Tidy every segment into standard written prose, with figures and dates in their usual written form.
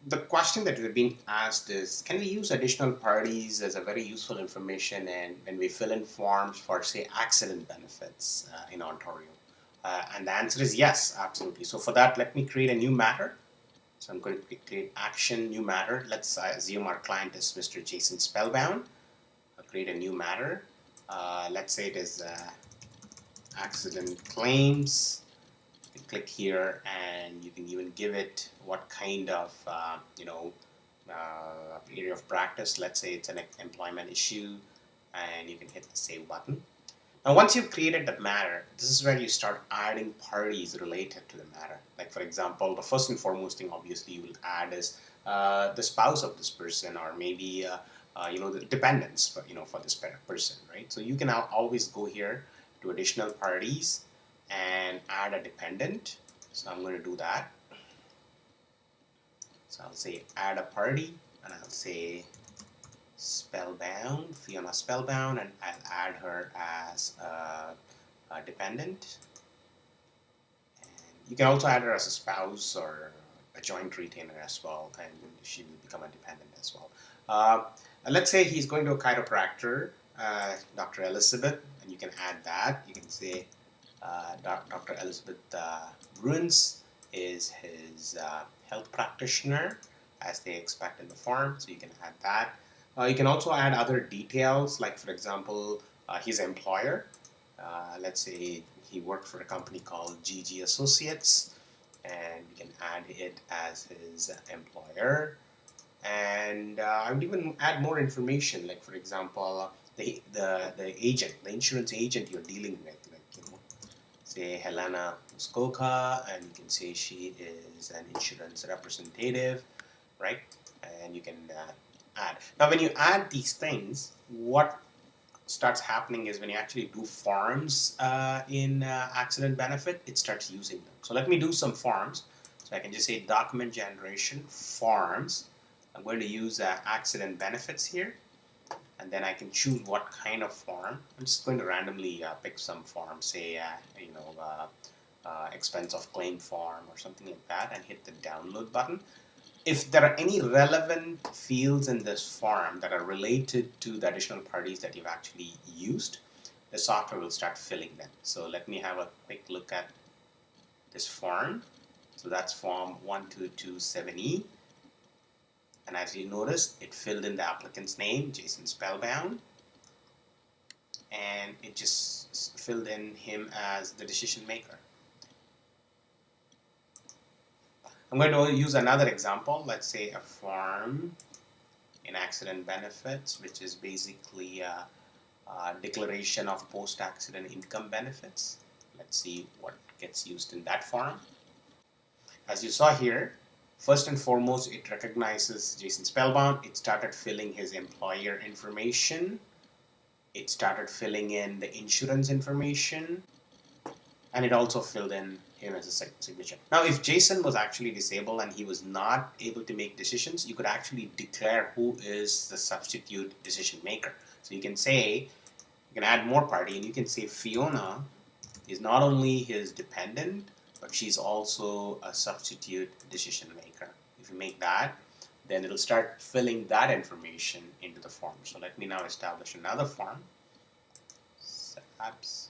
The question that we've been asked is, can we use additional parties as a very useful information and when we fill in forms for, say, accident benefits in Ontario? And the answer is yes, absolutely. So for that, let me create a new matter. So I'm going to create action, new matter. Let's assume our client is Mr. Jason Spellbound. I'll create a new matter. Let's say it is accident claims. You can click here and you can even give it what kind of area of practice. Let's say it's an employment issue, and you can hit the save button. Now once you've created the matter, this is where you start adding parties related to the matter. Like for example, the first and foremost thing obviously you will add is the spouse of this person, or maybe the dependents for this person, right? So you can always go here to additional parties and add a dependent. So I'm going to do that. So I'll say add a party, and I'll say Spellbound, Fiona Spellbound, and I'll add her as a dependent. And you can also add her as a spouse or a joint retainer as well, and she will become a dependent as well. Let's say he's going to a chiropractor, Dr. Elizabeth, and you can add that. You can say Dr. Elizabeth Bruins is his health practitioner, as they expect in the form, so you can add that. You can also add other details, like for example, his employer. Let's say he worked for a company called GG Associates, and we can add it as his employer. And I would even add more information, like for example, the agent, the insurance agent you're dealing with, say Helena Muskoka, and you can say she is an insurance representative, right? And you can add. Now when you add these things, what starts happening is when you actually do forms in accident benefit, it starts using them. So let me do some forms. So I can just say document generation forms. I'm going to use accident benefits here, and then I can choose what kind of form. I'm just going to randomly pick some form, say expense of claim form or something like that, and hit the download button. If there are any relevant fields in this form that are related to the additional parties that you've actually used, the software will start filling them. So let me have a quick look at this form. So that's form 1227E. And as you notice, it filled in the applicant's name, Jason Spellbound, and it just filled in him as the decision maker. I'm going to use another example. Let's say a form in accident benefits, which is basically a declaration of post-accident income benefits. Let's see what gets used in that form. As you saw here, first and foremost, it recognizes Jason Spellbound. It started filling his employer information. It started filling in the insurance information. And it also filled in him as a signature. Now, if Jason was actually disabled and he was not able to make decisions, you could actually declare who is the substitute decision maker. So you can say, you can add more party, and you can say Fiona is not only his dependent, but she's also a substitute decision maker. If you make that, then it'll start filling that information into the form. So let me now establish another form, SABS.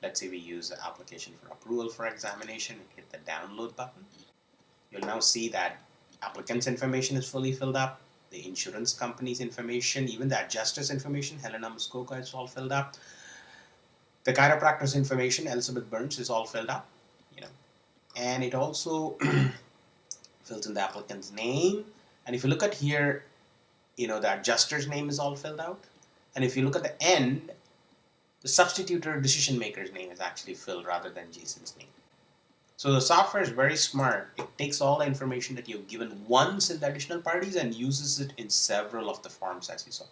Let's say we use the application for approval for examination and hit the download button. You'll now see that applicant's information is fully filled up, the insurance company's information, even the adjuster's information, Helena Muskoka, is all filled up. The chiropractor's information, Elizabeth Burns, is all filled up, and it also fills in the applicant's name. And if you look at here, the adjuster's name is all filled out. And if you look at the end, the substitute or decision maker's name is actually filled rather than Jason's name. So the software is very smart. It takes all the information that you've given once in the additional parties and uses it in several of the forms as you saw.